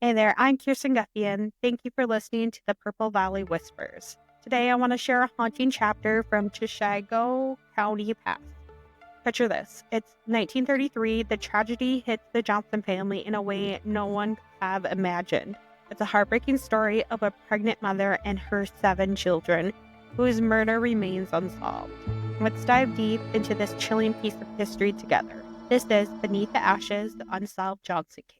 Hey there, I'm Kirsten Guffian. Thank you for listening to the Purple Valley Whispers. Today I want to share a haunting chapter from Chicago County past. Picture this. It's 1933. The tragedy hits the Johnson family in a way no one could have imagined. It's a heartbreaking story of a pregnant mother and her 7 children, whose murder remains unsolved. Let's dive deep into this chilling piece of history together. This is Beneath the Ashes, the Unsolved Johnson Case.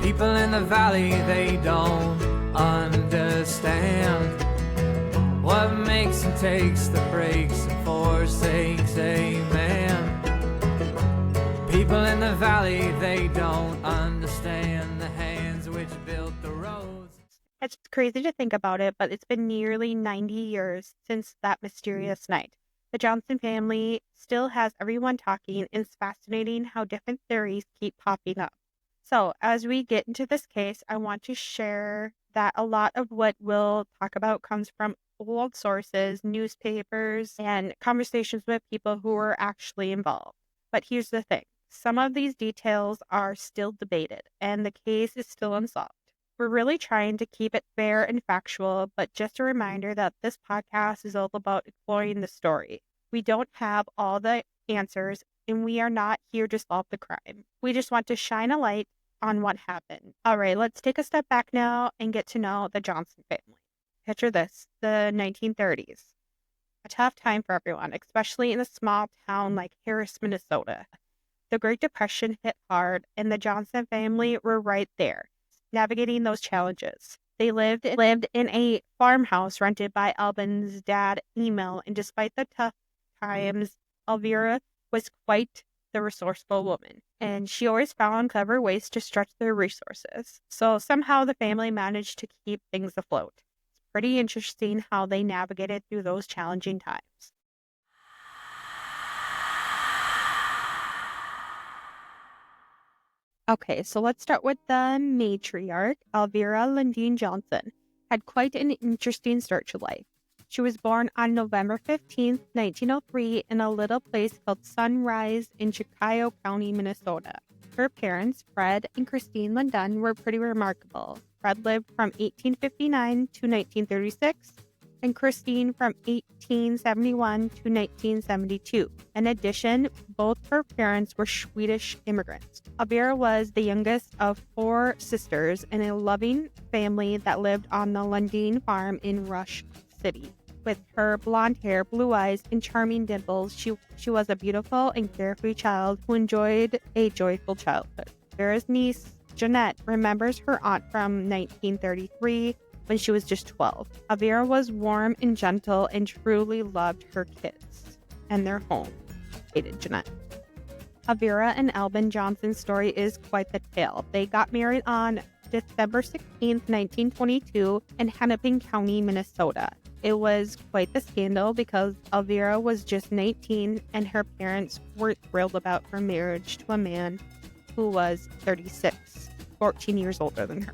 People in the valley, they don't understand what makes and takes the breaks and forsakes a man. People in the valley, they don't understand the hands which built the roads. It's crazy to think about it, but it's been nearly 90 years since that mysterious night. The Johnson family still has everyone talking, and it's fascinating how different theories keep popping up. So, as we get into this case, I want to share that a lot of what we'll talk about comes from old sources, newspapers, and conversations with people who were actually involved. But here's the thing. Some of these details are still debated, and the case is still unsolved. We're really trying to keep it fair and factual, but just a reminder that this podcast is all about exploring the story. We don't have all the answers, and we are not here to solve the crime. We just want to shine a light on what happened. All right, let's take a step back now and get to know the Johnson family. Picture this, the 1930s. A tough time for everyone, especially in a small town like Harris, Minnesota. The Great Depression hit hard, and the Johnson family were right there, navigating those challenges. They lived in a farmhouse rented by Albin's dad, Emil, and despite the tough times, Elvira was quite the resourceful woman, and she always found clever ways to stretch their resources. So somehow the family managed to keep things afloat. It's pretty interesting how they navigated through those challenging times. Okay, so let's start with the matriarch. Elvira Lundeen Johnson had quite an interesting start to life. She was born on November 15th, 1903, in a little place called Sunrise in Chicago County, Minnesota. Her parents, Fred and Christine Lundeen, were pretty remarkable. Fred lived from 1859 to 1936, and Christine from 1871 to 1972. In addition, both her parents were Swedish immigrants. Elvira was the youngest of 4 sisters in a loving family that lived on the Lundeen farm in Rush City. With her blonde hair, blue eyes, and charming dimples, she was a beautiful and carefree child who enjoyed a joyful childhood. Elvira's niece, Jeanette, remembers her aunt from 1933 when she was just 12. Elvira was warm and gentle and truly loved her kids and their home. Hated Jeanette. Elvira and Albin Johnson's story is quite the tale. They got married on December 16th, 1922 in Hennepin County, Minnesota. It was quite the scandal because Elvira was just 19 and her parents were thrilled about her marriage to a man who was 36, 14 years older than her.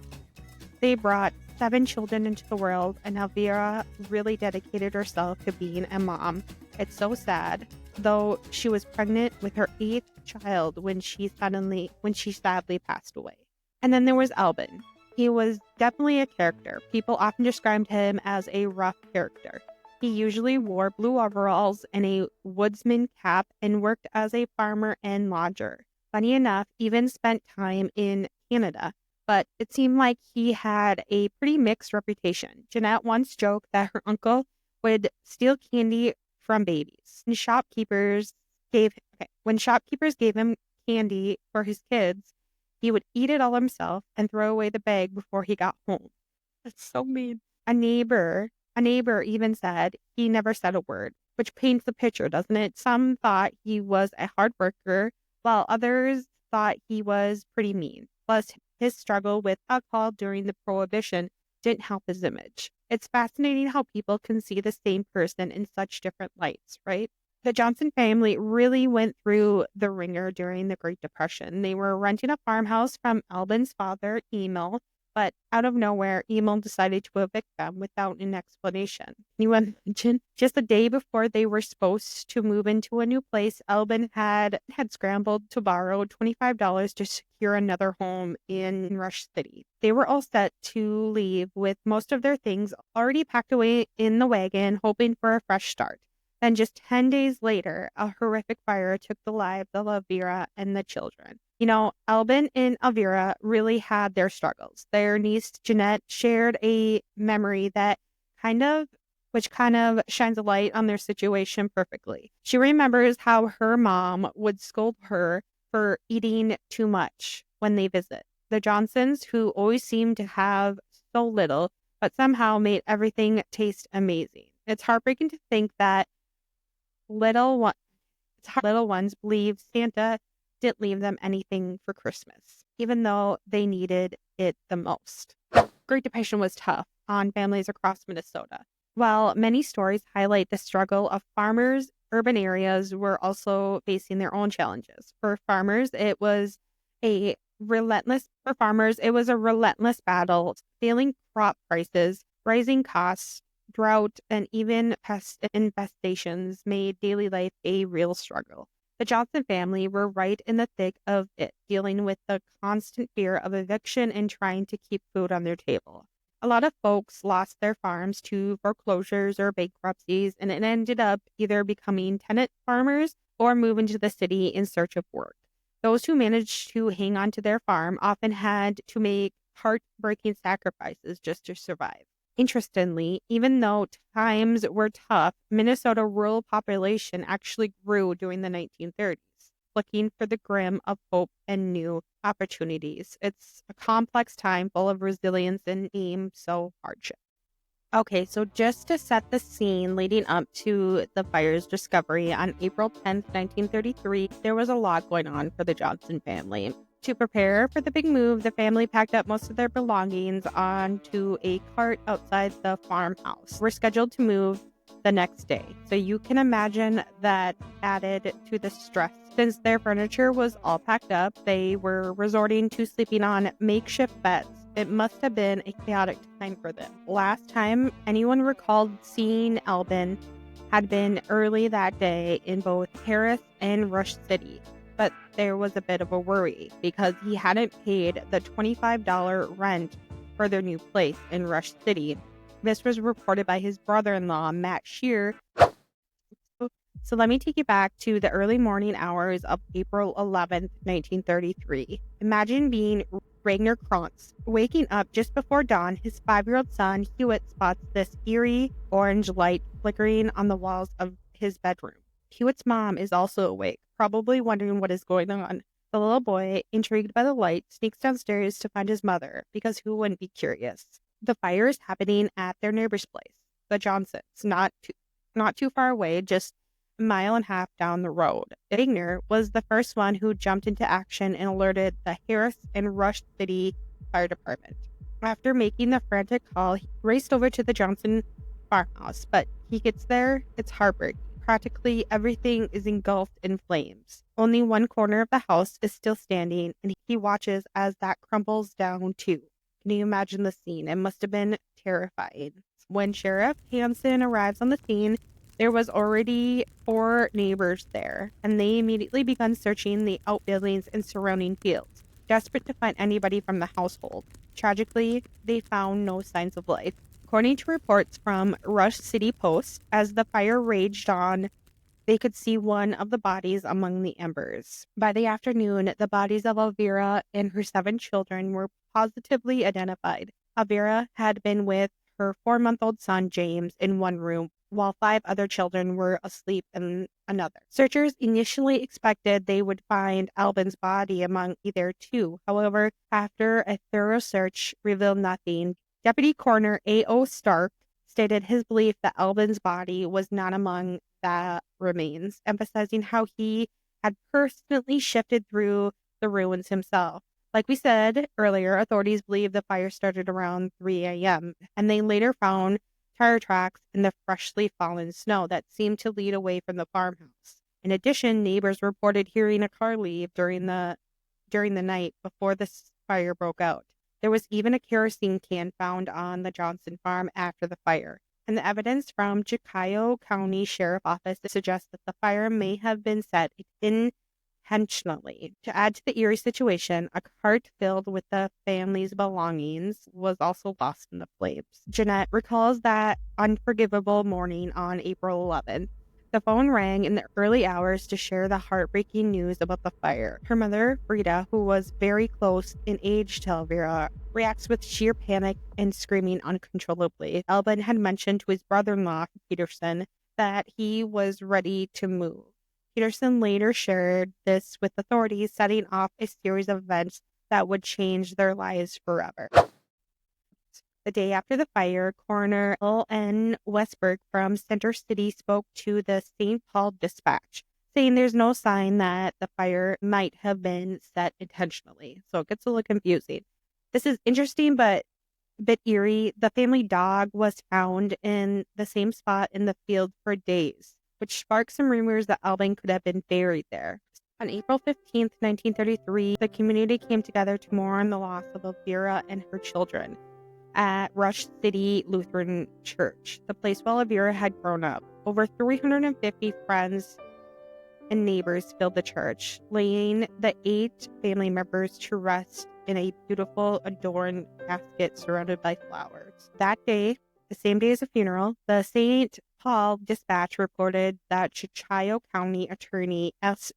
They brought 7 children into the world, and Elvira really dedicated herself to being a mom. It's so sad, though she was pregnant with her 8th child when she sadly passed away. And then there was Albin. He was definitely a character. People often described him as a rough character. He usually wore blue overalls and a woodsman cap and worked as a farmer and lodger. Funny enough, even spent time in Canada. But it seemed like he had a pretty mixed reputation. Jeanette once joked that her uncle would steal candy from babies. When shopkeepers gave him candy for his kids, he would eat it all himself and throw away the bag before he got home. That's so mean. A neighbor even said he never said a word, which paints the picture, doesn't it? Some thought he was a hard worker, while others thought he was pretty mean. Plus, his struggle with alcohol during the Prohibition didn't help his image. It's fascinating how people can see the same person in such different lights, right? The Johnson family really went through the ringer during the Great Depression. They were renting a farmhouse from Albin's father, Emil, But out of nowhere, Emil decided to evict them without an explanation. Can you imagine? Just the day before they were supposed to move into a new place, Albin had scrambled to borrow $25 to secure another home in Rush City. They were all set to leave with most of their things already packed away in the wagon, hoping for a fresh start. Then just 10 days later, a horrific fire took the lives of Elvira and the children. Albin and Elvira really had their struggles. Their niece, Jeanette, shared a memory which kind of shines a light on their situation perfectly. She remembers how her mom would scold her for eating too much when they visit. The Johnsons, who always seemed to have so little, but somehow made everything taste amazing. It's heartbreaking to think that little ones believe Santa didn't leave them anything for Christmas, even though they needed it the most. The Great Depression was tough on families across Minnesota. While many stories highlight the struggle of farmers, urban areas were also facing their own challenges. For farmers, it was a relentless battle. Failing crop prices, rising costs, drought, and even pest infestations made daily life a real struggle. The Johnson family were right in the thick of it, dealing with the constant fear of eviction and trying to keep food on their table. A lot of folks lost their farms to foreclosures or bankruptcies, and it ended up either becoming tenant farmers or moving to the city in search of work. Those who managed to hang on to their farm often had to make heartbreaking sacrifices just to survive. Interestingly, even though times were tough, Minnesota rural population actually grew during the 1930s, looking for the grim of hope and new opportunities. It's a complex time full of resilience and hardship. Okay, so just to set the scene leading up to the fire's discovery on April 10th, 1933, there was a lot going on for the Johnson family. To prepare for the big move, the family packed up most of their belongings onto a cart outside the farmhouse. We're scheduled to move the next day, so you can imagine that added to the stress. Since their furniture was all packed up, they were resorting to sleeping on makeshift beds. It must have been a chaotic time for them. Last time anyone recalled seeing Albin had been early that day in both Harris and Rush City. But there was a bit of a worry because he hadn't paid the $25 rent for their new place in Rush City. This was reported by his brother-in-law, Matt Shear. So let me take you back to the early morning hours of April 11th, 1933. Imagine being Ragnar Krantz. Waking up just before dawn, his 5-year-old son, Hewitt, spots this eerie orange light flickering on the walls of his bedroom. Hewitt's mom is also awake, probably wondering what is going on. The little boy, intrigued by the light, sneaks downstairs to find his mother, because who wouldn't be curious? The fire is happening at their neighbor's place, the Johnsons, not too far away, just a mile and a half down the road. Ragnar was the first one who jumped into action and alerted the Harris and Rush City Fire Department. After making the frantic call, he raced over to the Johnson farmhouse, but he gets there, it's heartbreaking. Practically everything is engulfed in flames. Only one corner of the house is still standing, and he watches as that crumbles down too. Can you imagine the scene? It must have been terrifying. When Sheriff Hansen arrives on the scene, there was already 4 neighbors there, and they immediately began searching the outbuildings and surrounding fields, desperate to find anybody from the household. Tragically, they found no signs of life. According to reports from Rush City Post, as the fire raged on, they could see one of the bodies among the embers. By the afternoon, the bodies of Elvira and her 7 children were positively identified. Elvira had been with her 4-month-old son, James, in one room, while 5 other children were asleep in another. Searchers initially expected they would find Albin's body among either 2. However, after a thorough search revealed nothing, Deputy Coroner A.O. Stark stated his belief that Albin's body was not among the remains, emphasizing how he had personally shifted through the ruins himself. Like we said earlier, authorities believe the fire started around 3 a.m., and they later found tire tracks in the freshly fallen snow that seemed to lead away from the farmhouse. In addition, neighbors reported hearing a car leave during the night before the fire broke out. There was even a kerosene can found on the Johnson farm after the fire. And the evidence from Chickayo County Sheriff Office suggests that the fire may have been set intentionally. To add to the eerie situation, a cart filled with the family's belongings was also lost in the flames. Jeanette recalls that unforgivable morning on April 11th. The phone rang in the early hours to share the heartbreaking news about the fire. Her mother, Frida, who was very close in age to Elvira, reacts with sheer panic and screaming uncontrollably. Albin had mentioned to his brother-in-law, Peterson, that he was ready to move. Peterson later shared this with authorities, setting off a series of events that would change their lives forever. The day after the fire, Coroner L.N. Westberg from Center City spoke to the St. Paul Dispatch, saying there's no sign that the fire might have been set intentionally. So it gets a little confusing. This is interesting, but a bit eerie. The family dog was found in the same spot in the field for days, which sparked some rumors that Albin could have been buried there. On April 15th, 1933, the community came together to mourn the loss of Elvira and her children at Rush City Lutheran Church, the place where Elvira had grown up. Over 350 friends and neighbors filled the church, laying the 8 family members to rest in a beautiful, adorned casket surrounded by flowers. That day, the same day as the funeral, the St. Paul Dispatch reported that Chickayo County Attorney S.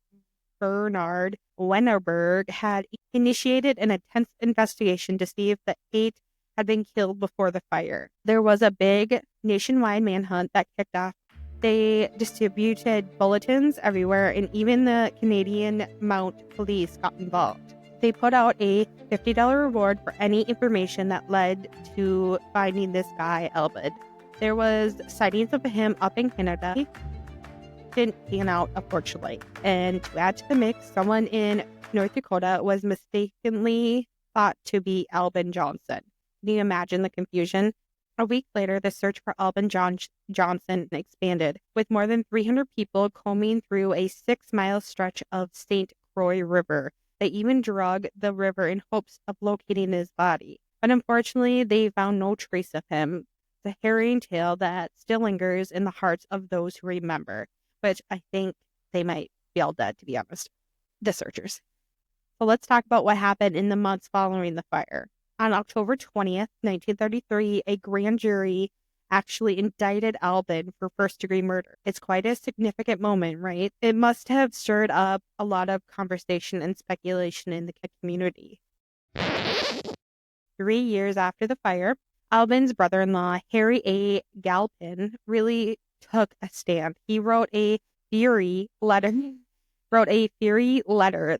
Bernard Wennerberg had initiated an intense investigation to see if the 8 had been killed before the fire. There was a big nationwide manhunt that kicked off. They distributed bulletins everywhere, and even the Canadian Mount Police got involved. They put out a $50 reward for any information that led to finding this guy, Albin. There was sightings of him up in Canada. He didn't pan out, unfortunately. And to add to the mix, someone in North Dakota was mistakenly thought to be Albin Johnson. Can you imagine the confusion? A week later, the search for Albin Johnson expanded, with more than 300 people combing through a 6-mile stretch of St. Croix River. They even drug the river in hopes of locating his body. But unfortunately, they found no trace of him. The harrowing tale that still lingers in the hearts of those who remember, which I think they might be all dead, to be honest, the searchers. So let's talk about what happened in the months following the fire. On October 20th, 1933, a grand jury actually indicted Albin for first-degree murder. It's quite a significant moment, right? It must have stirred up a lot of conversation and speculation in the community. 3 years after the fire, Albin's brother-in-law, Harry A. Galpin, really took a stand. He wrote a fury letter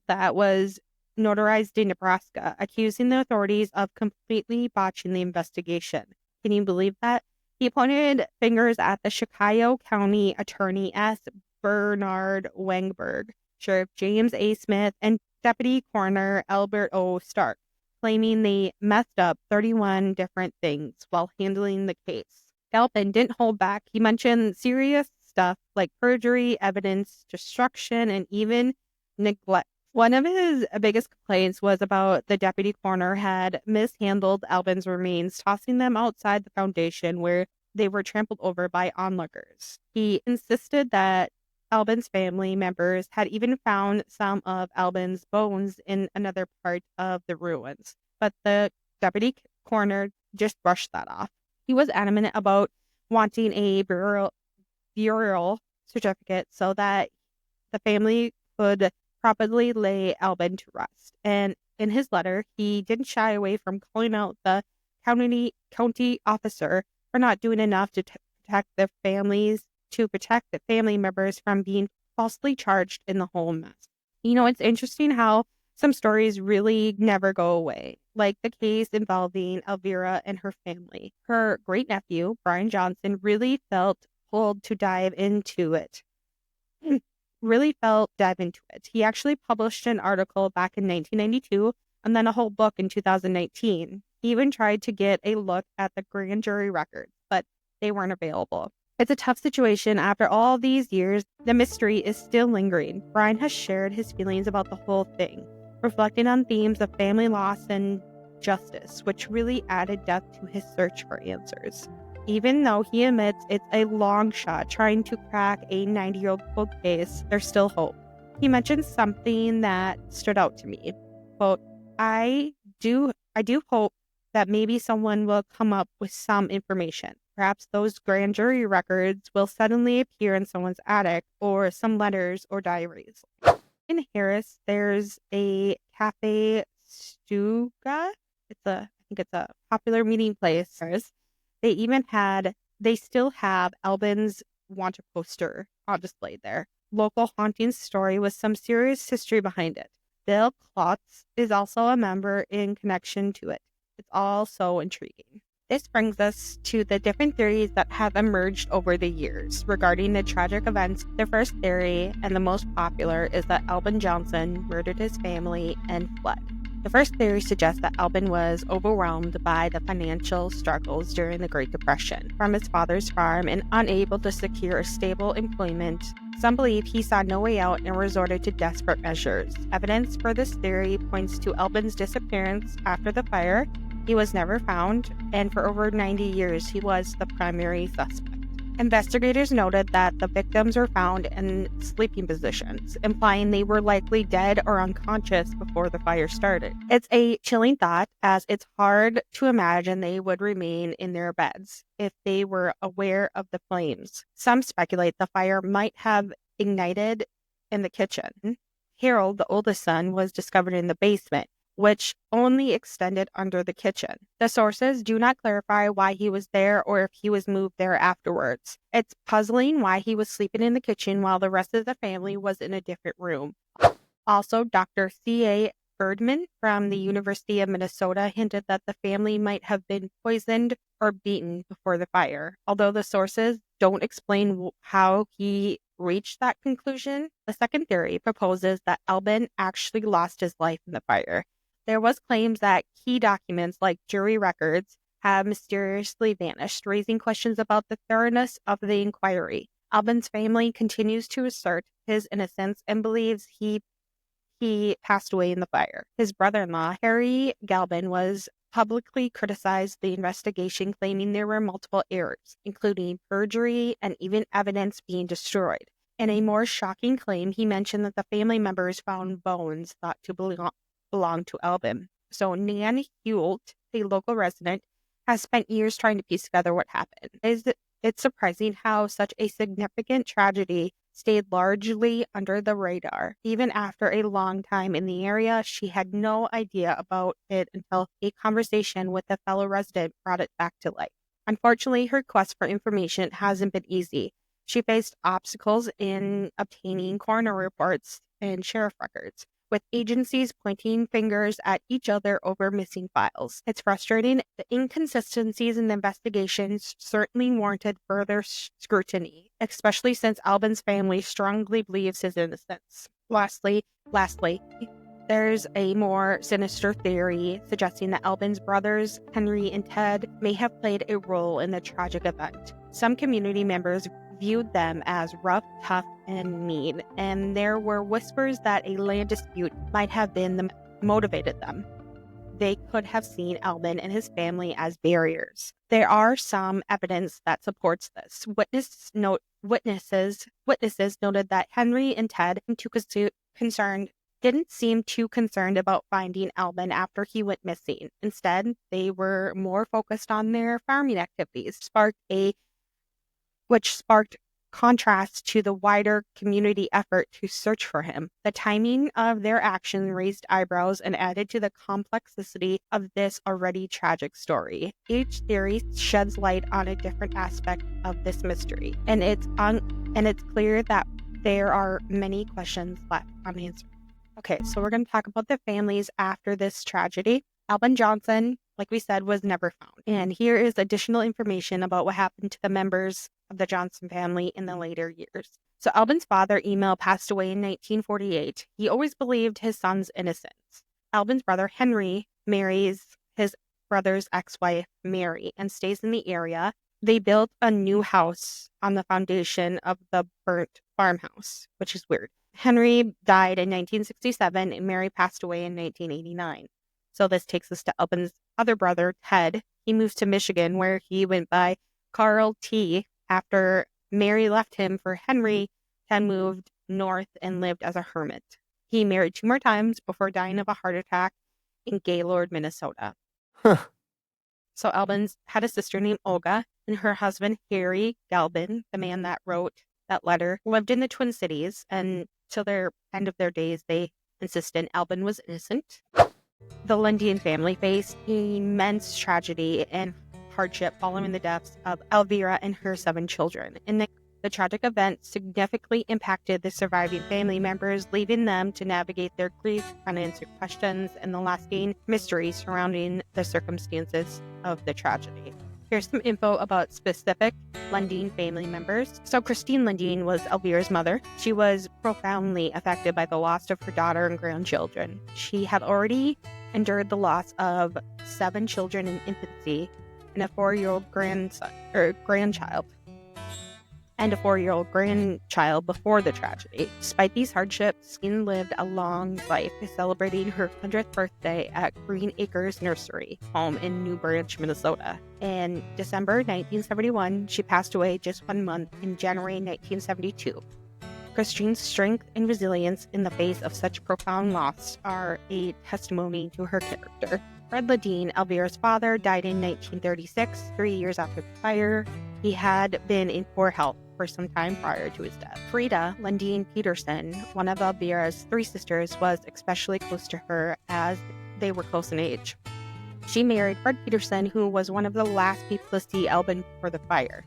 that was notarized in Nebraska, accusing the authorities of completely botching the investigation. Can you believe that? He pointed fingers at the Chickayo County Attorney S. Bernard Wengberg, Sheriff James A. Smith, and Deputy Coroner Albert O. Stark, claiming they messed up 31 different things while handling the case. Galpin didn't hold back. He mentioned serious stuff like perjury, evidence destruction, and even neglect. One of his biggest complaints was about the deputy coroner had mishandled Albin's remains, tossing them outside the foundation where they were trampled over by onlookers. He insisted that Albin's family members had even found some of Albin's bones in another part of the ruins, but the deputy coroner just brushed that off. He was adamant about wanting a burial certificate so that the family could properly lay Albin to rest. And in his letter, he didn't shy away from calling out the county officer for not doing enough to protect the family members from being falsely charged in the whole mess. You know, it's interesting how some stories really never go away, like the case involving Elvira and her family. Her great-nephew, Brian Johnson, really felt pulled to dive into it. He actually published an article back in 1992 and then a whole book in 2019. He even tried to get a look at the grand jury records, but they weren't available. It's a tough situation. After all these years, the mystery is still lingering. Brian has shared his feelings about the whole thing, reflecting on themes of family loss and justice, which really added depth to his search for answers. Even though he admits it's a long shot trying to crack a 90-year-old cold case, there's still hope. He mentioned something that stood out to me. Quote, I do hope that maybe someone will come up with some information. Perhaps those grand jury records will suddenly appear in someone's attic, or some letters or diaries. In Harris, there's a Cafe Stuga. I think it's a popular meeting place. They still have Albin's wanted poster on display there. Local haunting story with some serious history behind it. Bill Klotz is also a member in connection to it. It's all so intriguing. This brings us to the different theories that have emerged over the years regarding the tragic events. The first theory, and the most popular, is that Albin Johnson murdered his family and fled. The first theory suggests that Albin was overwhelmed by the financial struggles during the Great Depression from his father's farm and unable to secure stable employment. Some believe he saw no way out and resorted to desperate measures. Evidence for this theory points to Albin's disappearance after the fire. He was never found, and for over 90 years, he was the primary suspect. Investigators noted that the victims were found in sleeping positions, implying they were likely dead or unconscious before the fire started. It's a chilling thought, as it's hard to imagine they would remain in their beds if they were aware of the flames. Some speculate the fire might have ignited in the kitchen. Harold, the oldest son, was discovered in the basement, which only extended under the kitchen. The sources do not clarify why he was there or if he was moved there afterwards. It's puzzling why he was sleeping in the kitchen while the rest of the family was in a different room. Also, Dr. C.A. Birdman from the University of Minnesota hinted that the family might have been poisoned or beaten before the fire. Although the sources don't explain how he reached that conclusion, the second theory proposes that Albin actually lost his life in the fire. There was claims that key documents like jury records have mysteriously vanished, raising questions about the thoroughness of the inquiry. Albin's family continues to assert his innocence and believes he passed away in the fire. His brother-in-law, Harry Galvin, was publicly criticized the investigation, claiming there were multiple errors, including perjury and even evidence being destroyed. In a more shocking claim, he mentioned that the family members found bones thought to belong to Albin. So Nan Hewlett, a local resident, has spent years trying to piece together what happened. It's surprising how such a significant tragedy stayed largely under the radar. Even after a long time in the area, she had no idea about it until a conversation with a fellow resident brought it back to light. Unfortunately, her quest for information hasn't been easy. She faced obstacles in obtaining coroner reports and sheriff records, with agencies pointing fingers at each other over missing files. It's frustrating. The inconsistencies in the investigations certainly warranted further scrutiny, especially since Albin's family strongly believes his innocence. Lastly, there's a more sinister theory suggesting that Albin's brothers, Henry and Ted, may have played a role in the tragic event. Some community members viewed them as rough, tough, and mean, and there were whispers that a land dispute might have been motivated them. They could have seen Albin and his family as barriers. There are some evidence that supports this. Witnesses noted that Henry and Ted didn't seem too concerned about finding Albin after he went missing. Instead, they were more focused on their farming activities, which sparked contrast to the wider community effort to search for him. The timing of their action raised eyebrows and added to the complexity of this already tragic story. Each theory sheds light on a different aspect of this mystery, and it's clear that there are many questions left unanswered. Okay, so we're going to talk about the families after this tragedy. Albin Johnson, like we said, was never found. And here is additional information about what happened to the members of the Johnson family in the later years. So Albin's father, Emil, passed away in 1948. He always believed his son's innocence. Albin's brother, Henry, marries his brother's ex-wife, Mary, and stays in the area. They built a new house on the foundation of the burnt farmhouse, which is weird. Henry died in 1967 and Mary passed away in 1989. So this takes us to Albin's other brother, Ted. He moves to Michigan, where he went by Carl T. After Mary left him for Henry, Ted moved north and lived as a hermit. He married 2 more times before dying of a heart attack in Gaylord, Minnesota. Huh. So Albin's had a sister named Olga, and her husband, Harry Galvin, the man that wrote that letter, lived in the Twin Cities, and till their end of their days, they insisted Albin was innocent. The Lundeen family faced immense tragedy and hardship following the deaths of Elvira and her 7 children. And the tragic event significantly impacted the surviving family members, leaving them to navigate their grief, unanswered questions, and the lasting mystery surrounding the circumstances of the tragedy. Here's some info about specific Lundeen family members. So Christine Lundeen was Elvira's mother. She was profoundly affected by the loss of her daughter and grandchildren. She had already endured the loss of 7 children in infancy and a 4-year-old grandchild before the tragedy. Despite these hardships, Christine lived a long life, celebrating her 100th birthday at Green Acres Nursery home in New Branch, Minnesota. In December 1971, she passed away just 1 month in January 1972. Christine's strength and resilience in the face of such profound loss are a testimony to her character. Fred Lundeen, Elvira's father, died in 1936, 3 years after the fire. He had been in poor health for some time prior to his death. Frida Lundeen Peterson, one of Elvira's 3 sisters, was especially close to her as they were close in age. She married Fred Peterson, who was one of the last people to see Albin before the fire.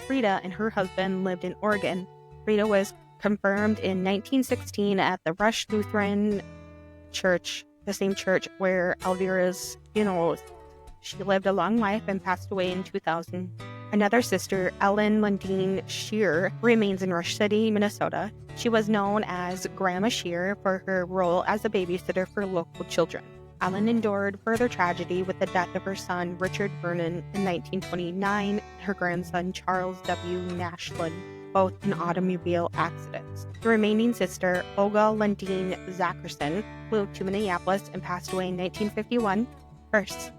Frida and her husband lived in Oregon. Frida was confirmed in 1916 at the Rush Lutheran Church, the same church where Elvira's funeral was. She lived a long life and passed away in 2000. Another sister, Ellen Lundeen Shear, remains in Rush City, Minnesota. She was known as Grandma Shear for her role as a babysitter for local children. Ellen endured further tragedy with the death of her son, Richard Vernon, in 1929, and her grandson, Charles W. Nashland, both in automobile accidents. The remaining sister, Olga Lundeen Zackerson, moved to Minneapolis and passed away in 1951.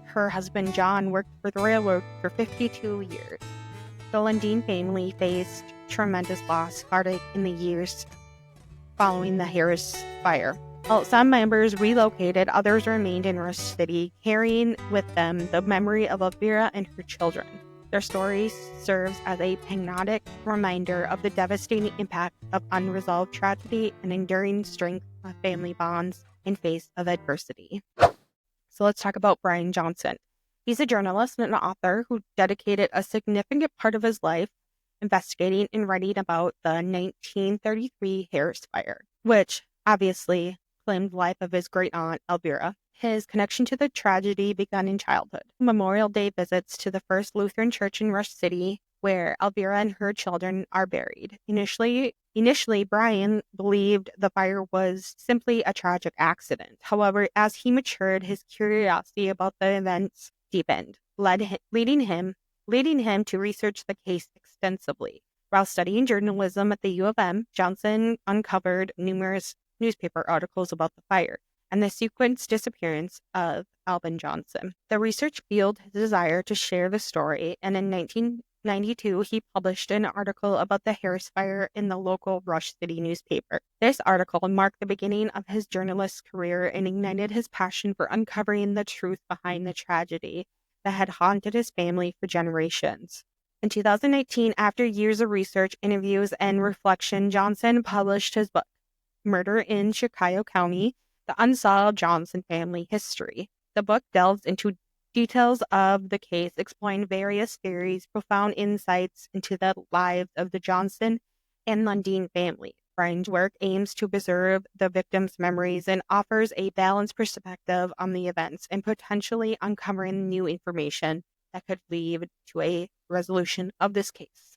Her husband, John, worked for the railroad for 52 years. The Lundeen family faced tremendous loss, heartache in the years following the Harris fire. While some members relocated, others remained in Rush City, carrying with them the memory of Elvira and her children. Their story serves as a poignant reminder of the devastating impact of unresolved tragedy and enduring strength of family bonds in face of adversity. So let's talk about Brian Johnson. He's a journalist and an author who dedicated a significant part of his life investigating and writing about the 1933 Harris fire, which obviously claimed the life of his great-aunt, Elvira. His connection to the tragedy began in childhood. Memorial Day visits to the First Lutheran Church in Rush City, where Elvira and her children are buried. Initially, Brian believed the fire was simply a tragic accident. However, as he matured, his curiosity about the events deepened, leading him to research the case extensively. While studying journalism at the U of M, Johnson uncovered numerous newspaper articles about the fire and the sequenced disappearance of Albin Johnson. The research fueled his desire to share the story, and in 1992, he published an article about the Harris fire in the local Rush City newspaper. This article marked the beginning of his journalist career and ignited his passion for uncovering the truth behind the tragedy that had haunted his family for generations. In 2018, after years of research, interviews, and reflection, Johnson published his book, Murder in Chicago County, The Unsolved Johnson Family History. The book delves into details of the case, exploring various theories, profound insights into the lives of the Johnson and Lundeen family. Brian's work aims to preserve the victims' memories and offers a balanced perspective on the events and potentially uncovering new information that could lead to a resolution of this case.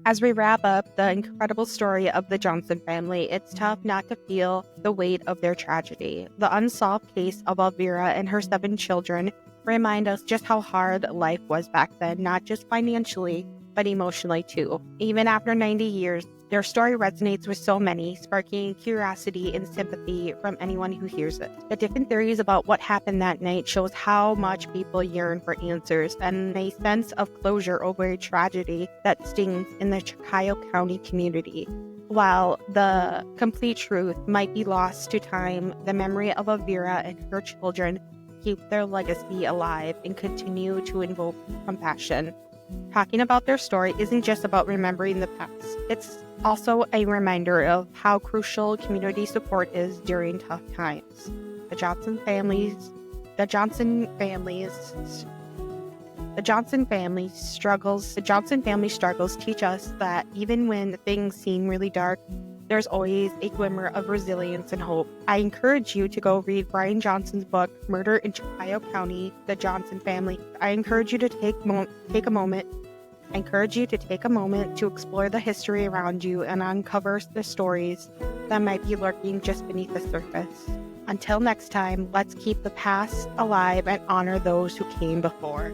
As we wrap up the incredible story of the Johnson family, it's tough not to feel the weight of their tragedy. The unsolved case of Elvira and her 7 children remind us just how hard life was back then, not just financially, but emotionally too. Even after 90 years, their story resonates with so many, sparking curiosity and sympathy from anyone who hears it. The different theories about what happened that night shows how much people yearn for answers and a sense of closure over a tragedy that stings in the Chicago County community. While the complete truth might be lost to time, the memory of Elvira and her children keep their legacy alive and continue to invoke compassion. Talking about their story isn't just about remembering the past. It's also a reminder of how crucial community support is during tough times. The Johnson family struggles teach us that even when things seem really dark, there's always a glimmer of resilience and hope. I encourage you to go read Brian Johnson's book, Murder in Chicago County, The Johnson Family. I encourage you to take a moment to explore the history around you and uncover the stories that might be lurking just beneath the surface. Until next time, let's keep the past alive and honor those who came before.